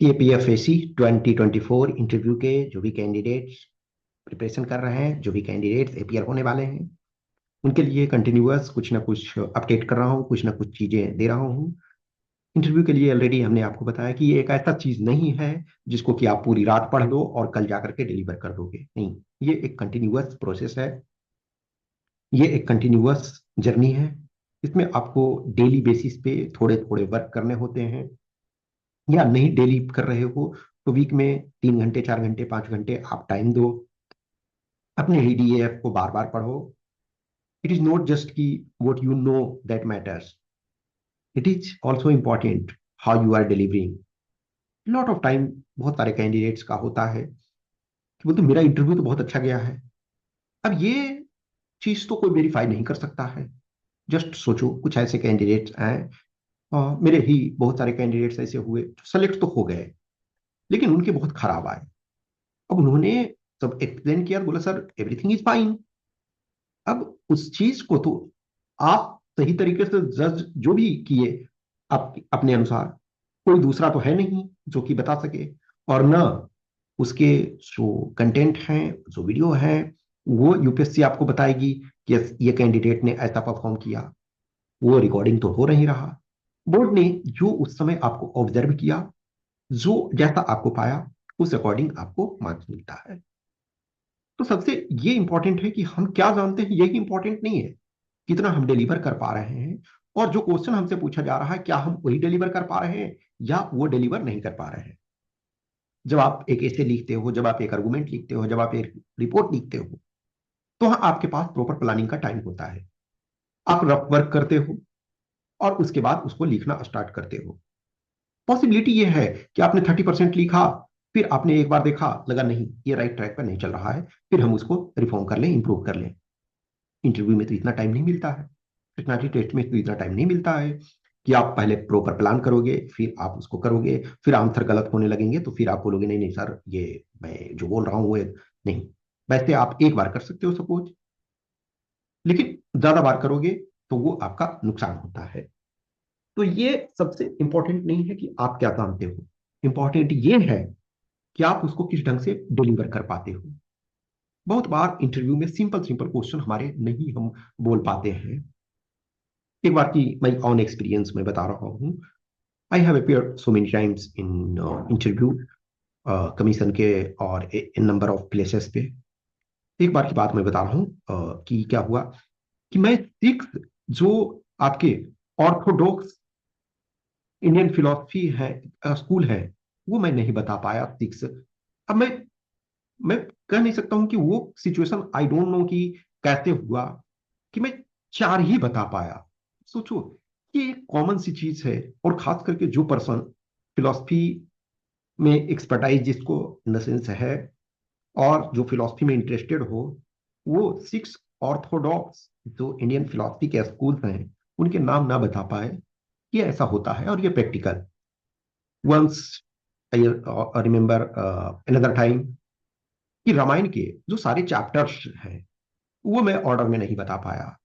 केपीएफएसी 2024 interview के जो भी कैंडिडेट्स प्रिपरेशन कर रहे हैं, जो भी कैंडिडेट्स अपियर होने वाले हैं, उनके लिए कंटिन्यूअस कुछ ना कुछ अपडेट कर रहा हूँ, कुछ ना कुछ चीजें दे रहा हूँ। इंटरव्यू के लिए ऑलरेडी हमने आपको बताया कि ये एक ऐसा चीज नहीं है जिसको कि आप पूरी रात पढ़ लो और कल जाकर के डिलीवर कर दोगे। नहीं, ये एक कंटिन्यूअस प्रोसेस है, ये एक कंटिन्यूअस जर्नी है। इसमें आपको डेली बेसिस पे थोड़े थोड़े वर्क करने होते हैं, या नहीं डेली कर रहे हो तो वीक में 3 घंटे, 4 घंटे, 5 घंटे आप टाइम दो, अपने ईडीएफ को बार बार पढ़ो। इट इज नॉट जस्ट कि what you know that matters, it is also important how you are delivering. Lot of time बहुत सारे कैंडिडेट्स का होता है कि बोलते मेरा इंटरव्यू तो बहुत अच्छा गया है। अब ये चीज तो कोई वेरीफाई नहीं कर सकता है। जस्ट सोचो, कुछ ऐसे कैंडिडेट्स हैं, मेरे ही बहुत सारे कैंडिडेट्स ऐसे हुए जो सेलेक्ट तो हो गए लेकिन उनके बहुत खराब आए। अब उन्होंने सब एक्सप्लेन किया, बोला सर एवरीथिंग इज फाइन। अब उस चीज को तो आप सही तरीके से जज जो भी किए आप अपने अनुसार, कोई दूसरा तो है नहीं जो कि बता सके। और ना उसके जो कंटेंट हैं, जो वीडियो हैं, वो यूपीएससी आपको बताएगी कि यस ये कैंडिडेट ने ऐसा परफॉर्म किया। वो रिकॉर्डिंग तो हो नहीं रहा। बोर्ड ने जो उस समय आपको ऑब्जर्व किया, जो जैसा आपको पाया, उस अकॉर्डिंग आपको मार्क्स मिलता है। तो सबसे ये इंपॉर्टेंट है कि हम क्या जानते हैं, यही इंपॉर्टेंट नहीं है कितना हम डिलीवर कर पा रहे हैं। और जो क्वेश्चन हमसे पूछा जा रहा है, क्या हम वही डिलीवर कर पा रहे हैं या वो डिलीवर नहीं कर पा रहे हैं। जब आप एक ऐसे लिखते हो, जब आप एक आर्गुमेंट लिखते हो, जब आप एक रिपोर्ट लिखते हो, तो हाँ आपके पास प्रॉपर प्लानिंग का टाइम होता है। आप रफ वर्क करते हो और उसके बाद उसको लिखना स्टार्ट करते हो। पॉसिबिलिटी ये है कि आपने 30% लिखा, फिर आपने एक बार देखा, लगा नहीं ये राइट ट्रैक पर नहीं चल रहा है, फिर हम उसको रिफॉर्म कर लें, इंप्रूव कर लें। इंटरव्यू में तो इतना टाइम नहीं मिलता है, पर्सनालिटी टेस्ट में तो इतना टाइम नहीं मिलता है कि आप पहले प्रॉपर प्लान करोगे, फिर आप उसको करोगे, फिर आंसर गलत होने लगेंगे तो फिर आप बोलोगे नहीं नहीं सर ये मैं जो बोल रहा हूँ वो नहीं। वैसे आप एक बार कर सकते हो सपोज, लेकिन ज्यादा बार करोगे तो वो आपका नुकसान होता है। तो ये सबसे इंपॉर्टेंट नहीं है कि आप क्या जानते हो, इंपॉर्टेंट ये है कि आप उसको किस ढंग से डिलीवर कर पाते हो। बहुत बार इंटरव्यू में सिंपल सिंपल क्वेश्चन हमारे नहीं हम बोल पाते हैं। एक बार की मैं ऑन एक्सपीरियंस में बता रहा हूँ। I have appeared so many times in interview, commission के और इन नंबर ऑफ प्लेसेस पे। एक बार की बात मैं बता रहा हूँ कि क्या हुआ कि मैं सिक्स जो आपके ऑर्थोडॉक्स इंडियन फिलोसफी है, स्कूल है, वो मैं नहीं बता पाया सिक्स। अब मैं कह नहीं सकता हूं कि वो सिचुएशन आई डोंट नो कि कैसे हुआ कि मैं चार ही बता पाया। सोचो, ये एक कॉमन सी चीज है। और खास करके जो पर्सन फिलोसफी में एक्सपर्टाइज जिसको इन द सेंस है और जो फिलोसफी में इंटरेस्टेड हो, वो सिक्स ऑर्थोडॉक्स जो इंडियन फिलोसफी के स्कूल्स हैं उनके नाम ना बता पाए, ये ऐसा होता है और ये practical. Once I remember another time कि रामायण के जो सारे चैप्टर्स हैं वो मैं ऑर्डर में नहीं बता पाया।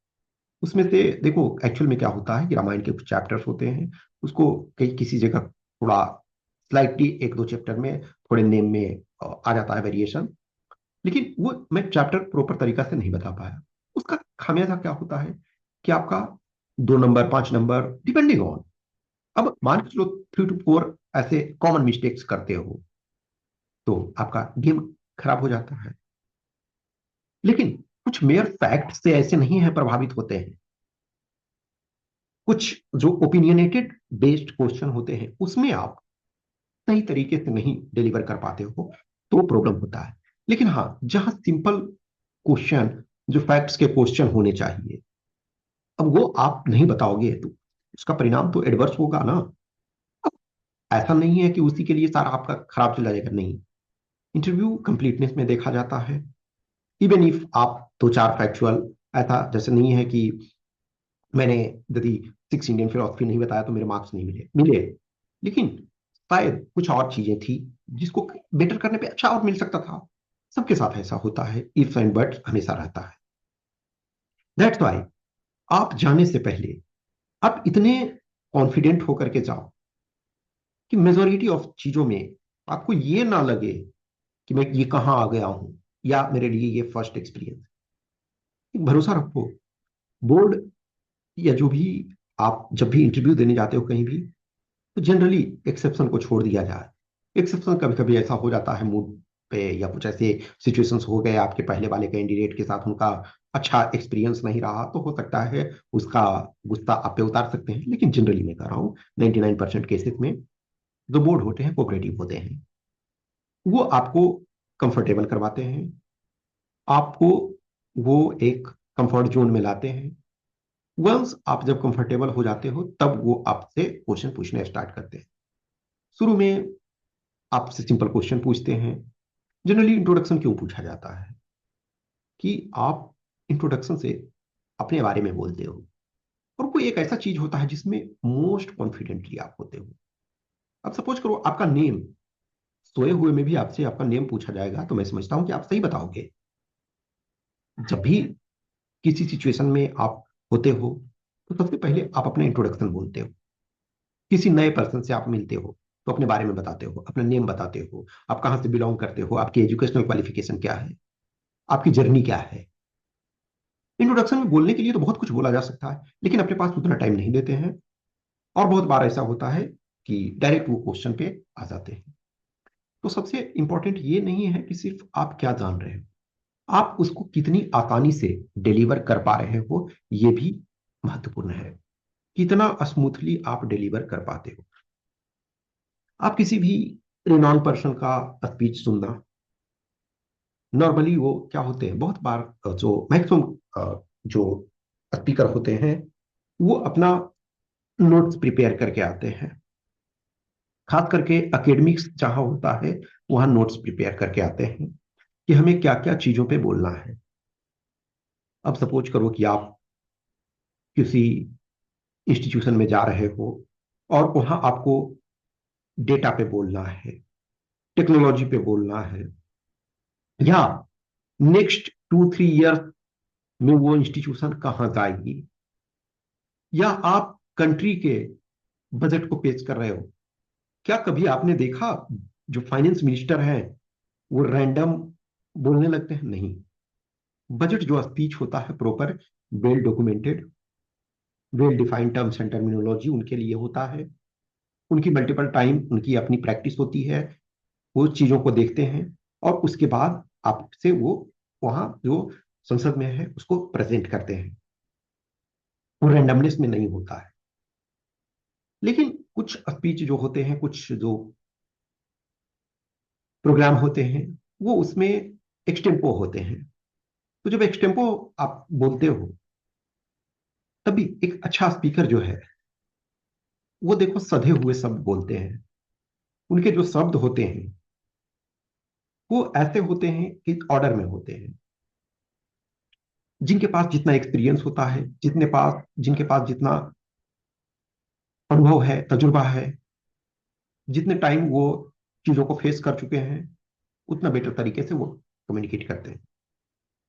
उसमें से देखो एक्चुअल में क्या होता है कि रामायण के कुछ चैप्टर्स होते हैं, उसको कहीं किसी जगह थोड़ा स्लाइटली एक दो चैप्टर में थोड़े नेम में आ जाता है वेरिएशन, लेकिन वो मैं चैप्टर प्रॉपर तरीका से नहीं बता पाया। उसका खामियाजा क्या होता है कि आपका 2 नंबर, 5 नंबर, डिपेंडिंग ऑन। अब मान के चलो 3 to 4 ऐसे कॉमन मिस्टेक्स करते हो तो आपका गेम खराब हो जाता है। लेकिन कुछ मेयर फैक्ट से ऐसे नहीं है प्रभावित होते हैं। कुछ जो ओपिनियनेटेड बेस्ड क्वेश्चन होते हैं उसमें आप सही तरीके से नहीं डिलीवर कर पाते हो तो प्रॉब्लम होता है। लेकिन हाँ, जहां सिंपल क्वेश्चन, जो फैक्ट्स के क्वेश्चन होने चाहिए, अब वो आप नहीं बताओगे तो उसका परिणाम तो एडवर्स होगा ना। अब ऐसा नहीं है कि उसी के लिए सारा आपका खराब चला जाएगा, नहीं। इंटरव्यू कंप्लीटनेस में देखा जाता है। इवन इफ आप दो चार फैक्चुअल, ऐसा जैसे नहीं है कि मैंने यदि सिक्स इंडियन फिलोसफी नहीं बताया तो मेरे मार्क्स नहीं मिले, मिले। लेकिन शायद कुछ और चीजें थी जिसको बेटर करने पे अच्छा और मिल सकता था। सबके साथ ऐसा होता है, इफ्स एंड बट्स हमेशा रहता है। दैट्स वाई आप जाने से पहले आप इतने कॉन्फिडेंट होकर के जाओ कि मेजोरिटी ऑफ चीजों में आपको ये ना लगे कि मैं ये कहाँ आ गया हूं या मेरे लिए ये फर्स्ट एक्सपीरियंस। भरोसा रखो, बोर्ड या जो भी, आप जब भी इंटरव्यू देने जाते हो कहीं भी, तो जनरली एक्सेप्शन को छोड़ दिया जाए। एक्सेप्शन कभी कभी ऐसा हो जाता है मूड पे, या कुछ ऐसे सिचुएशंस हो गए आपके पहले वाले कैंडिडेट के साथ, उनका अच्छा एक्सपीरियंस नहीं रहा, तो हो सकता है उसका गुस्सा आप पे उतार सकते हैं। लेकिन जनरली मैं कह रहा हूँ 99% केसेस में जो बोर्ड होते हैं कोऑपरेटिव होते हैं। वो आपको कंफर्टेबल करवाते हैं, आपको वो एक कंफर्ट जोन में लाते हैं। वंस आप जब कंफर्टेबल हो जाते हो तब वो आपसे क्वेश्चन पूछने स्टार्ट करते हैं। शुरू में आपसे सिंपल क्वेश्चन पूछते हैं। जनरली इंट्रोडक्शन क्यों पूछा जाता है कि आप इंट्रोडक्शन से अपने बारे में बोलते हो, और कोई एक ऐसा चीज होता है जिसमें मोस्ट कॉन्फिडेंटली आप होते हो। अब सपोज करो आपका नेम, सोए हुए में भी आपसे आपका नेम पूछा जाएगा तो मैं समझता हूं कि आप सही बताओगे। जब भी किसी सिचुएशन में आप होते हो तो सबसे पहले आप अपना इंट्रोडक्शन बोलते हो। किसी नए पर्सन से आप मिलते हो तो अपने बारे में बताते हो, अपना नेम बताते हो, आप कहाँ से बिलोंग करते हो, आपकी एजुकेशनल क्वालिफिकेशन क्या है, आपकी जर्नी क्या है। इंट्रोडक्शन में बोलने के लिए तो बहुत कुछ बोला जा सकता है, लेकिन अपने पास उतना टाइम नहीं देते हैं। और बहुत बार ऐसा होता है कि डायरेक्ट वो क्वेश्चन पे आ जाते हैं। तो सबसे इंपॉर्टेंट ये नहीं है कि सिर्फ आप क्या जान रहे हो, आप उसको कितनी आसानी से डिलीवर कर पा रहे हो, ये भी महत्वपूर्ण है। कितना स्मूथली आप डिलीवर कर पाते हो। आप किसी भी रिनॉन पर्सन का स्पीच सुनना, नॉर्मली वो क्या होते हैं, बहुत बार जो मैक्सिमम जो स्पीकर होते हैं वो अपना नोट्स प्रिपेयर करके आते हैं। खास करके एकेडमिक्स जहां होता है वहां नोट्स प्रिपेयर करके आते हैं कि हमें क्या क्या चीजों पे बोलना है। अब सपोज करो कि आप किसी इंस्टीट्यूशन में जा रहे हो और वहां आपको डेटा पे बोलना है, टेक्नोलॉजी पे बोलना है, या नेक्स्ट 2-3 ईयर में वो इंस्टीट्यूशन कहाँ जाएगी, या आप कंट्री के बजट को पेश कर रहे हो। क्या कभी आपने देखा जो फाइनेंस मिनिस्टर है वो रैंडम बोलने लगते हैं? नहीं। बजट जो स्पीच होता है proper, well documented, well defined terms and terminology उनके लिए होता है। उनकी मल्टीपल टाइम उनकी अपनी प्रैक्टिस होती है, वो चीजों को देखते हैं और उसके बाद आपसे वो वहां जो संसद में है उसको प्रेजेंट करते हैं। वो रैंडमनेस में नहीं होता है। लेकिन कुछ स्पीच जो होते हैं, कुछ जो प्रोग्राम होते हैं, वो उसमें एक्सटेम्पो होते हैं। तो जब एक्सटेम्पो आप बोलते हो तभी एक अच्छा स्पीकर जो है वो देखो सधे हुए शब्द बोलते हैं। उनके जो शब्द होते हैं वो ऐसे होते हैं कि ऑर्डर में होते हैं। जिनके पास जितना एक्सपीरियंस होता है, जिनके पास जितना अनुभव है, तजुर्बा है, जितने टाइम वो चीजों को फेस कर चुके हैं, उतना बेटर तरीके से वो कम्युनिकेट करते हैं।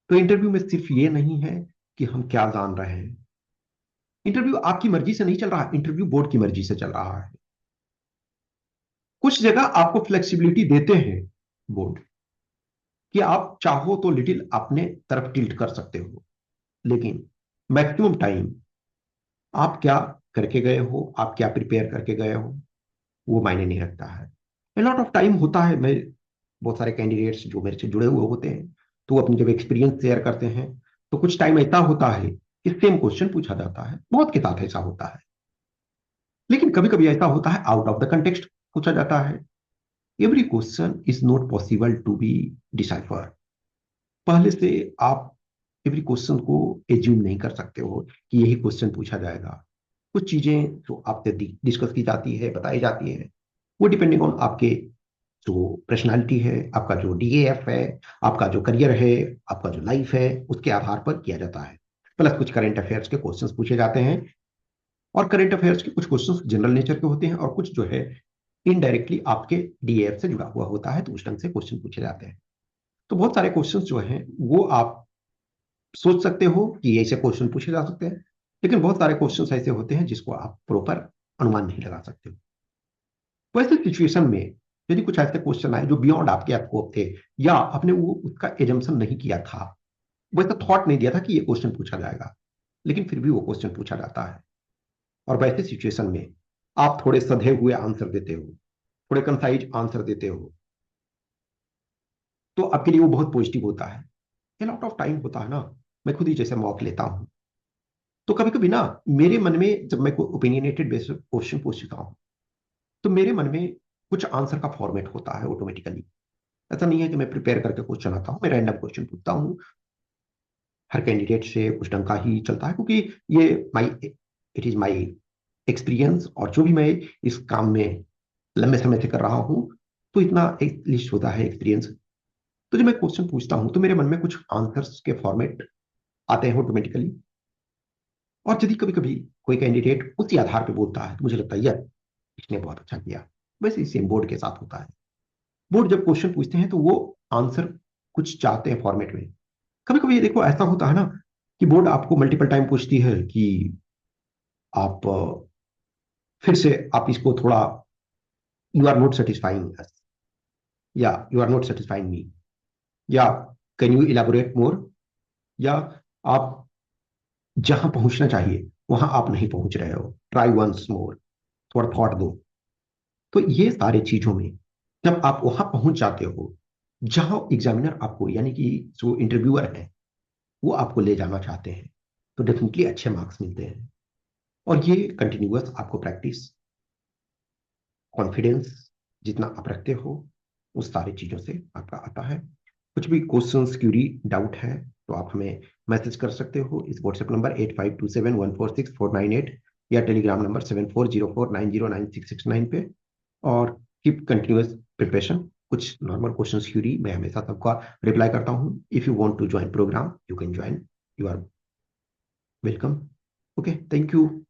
तो इंटरव्यू में सिर्फ ये नहीं है कि हम क्या जान रहे हैं। इंटरव्यू आपकी मर्जी से नहीं चल रहा, इंटरव्यू बोर्ड की मर्जी से चल रहा है। कुछ जगह आपको फ्लेक्सिबिलिटी देते हैं बोर्ड, कि आप चाहो तो लिटिल अपने तरफ टिल्ट कर सकते हो, लेकिन मैक्सिमम टाइम आप क्या करके गए हो, आप क्या प्रिपेयर करके गए हो, वो मायने नहीं रखता है। ए लॉट ऑफ टाइम होता है, मैं बहुत सारे कैंडिडेट्स जो मेरे से जुड़े हुए होते हैं तो वो अपनी जब एक्सपीरियंस शेयर करते हैं तो कुछ टाइम ऐसा होता है कि सेम क्वेश्चन पूछा जाता है, बहुत के साथ ऐसा होता है। लेकिन कभी कभी ऐसा होता है आउट ऑफ द कंटेक्स्ट पूछा जाता है। Every question is not possible to be decipher. पहले से आप एवरी क्वेश्चन को एज्यूम नहीं कर सकते हो कि यही क्वेश्चन पूछा जाएगा। कुछ चीजें जो आपसे डिस्कस की जाती है, बताई जाती है, वो डिपेंडिंग ऑन आपके जो पर्सनालिटी है, आपका जो डीएएफ है, आपका जो करियर है, आपका जो लाइफ है, उसके आधार पर किया जाता है। प्लस कुछ करंट अफेयर्स के क्वेश्चंस पूछे जाते हैं, और करंट अफेयर्स के कुछ क्वेश्चंस जनरल नेचर के होते हैं, और कुछ जो है इनडायरेक्टली आपके डीएएफ से जुड़ा हुआ होता है, तो उस ढंग से क्वेश्चन पूछे जाते हैं। तो बहुत सारे क्वेश्चंस जो हैं वो आप सोच सकते हो कि ऐसे क्वेश्चन पूछे जा सकते हैं, लेकिन बहुत सारे क्वेश्चंस ऐसे होते हैं जिसको आप प्रॉपर अनुमान नहीं लगा सकते हो। वैसे सिचुएशन में यदि कुछ ऐसे क्वेश्चन आए जो बियॉन्ड आपके स्कोप थे, या आपने वो उसका एजम्पशन नहीं किया था, वैसा थॉट नहीं दिया था कि ये क्वेश्चन पूछा जाएगा, लेकिन फिर भी वो क्वेश्चन पूछा जाता है, और वैसे सिचुएशन में आप थोड़े सधे हुए आंसर देते हो, थोड़े कंसाइज आंसर देते हो, तो आपके लिए वो बहुत पॉजिटिव होता है। ये लॉट ऑफ टाइम होता है ना, मैं खुद ही जैसे मॉक लेता हूँ, तो कभी कभी ना मेरे मन में जब मैं कोई ओपिनियनेटेड बेस्ड क्वेश्चन पूछता हूँ, तो मेरे मन में कुछ आंसर का फॉर्मेट होता है ऑटोमेटिकली। ऐसा नहीं है कि मैं प्रिपेयर करके क्वेश्चन आता हूँ, मैं रैंडम क्वेश्चन पूछता हूँ, हर कैंडिडेट से कुछ ढंग का ही चलता है, क्योंकि ये my it is my experience, और जो भी मैं इस काम में लंबे समय से कर रहा हूँ, तो इतना एक लिस्ट होता है एक्सपीरियंस। तो जब मैं क्वेश्चन पूछता हूँ तो मेरे मन में कुछ आंसर्स के फॉर्मेट आते हैं ऑटोमेटिकली, और यदि कभी कभी कोई कैंडिडेट उसी आधार पर बोलता है तो मुझे लगता है यार इसने बहुत अच्छा किया। वैसे सेम बोर्ड के साथ होता है, बोर्ड जब क्वेश्चन पूछते हैं तो वो आंसर कुछ चाहते हैं फॉर्मेट में। कभी कभी ये देखो ऐसा होता है ना कि बोर्ड आपको मल्टीपल टाइम पूछती है कि आप फिर से आप इसको थोड़ा, यू आर नॉट सेटिस्फाइंग अस, या यू आर नॉट सेटिस्फाइंग मी, या कैन यू इलेबोरेट मोर, या आप जहां पहुंचना चाहिए वहां आप नहीं पहुंच रहे हो, ट्राई वंस मोर, थोड़ा थॉट दो। तो ये सारे चीजों में जब आप वहां पहुंच जाते हो जहां एग्जामिनर आपको, यानी कि जो इंटरव्यूअर है, वो आपको ले जाना चाहते हैं, तो डेफिनेटली अच्छे मार्क्स मिलते हैं। और ये कंटिन्यूअस आपको प्रैक्टिस, कॉन्फिडेंस जितना आप रखते हो, उस सारी चीजों से आपका आता है। कुछ भी क्वेश्चंस, क्यूरी, डाउट है तो आप हमें मैसेज कर सकते हो इस व्हाट्सएप नंबर 8527146498, या टेलीग्राम नंबर 7404909669 पे। और कीप कंटिन्यूअस प्रिपरेशन। कुछ नॉर्मल क्वेश्चन क्यूरी मैं हमेशा सबका रिप्लाई करता हूँ। If you want to join program you can join, you are welcome. Okay, thank you.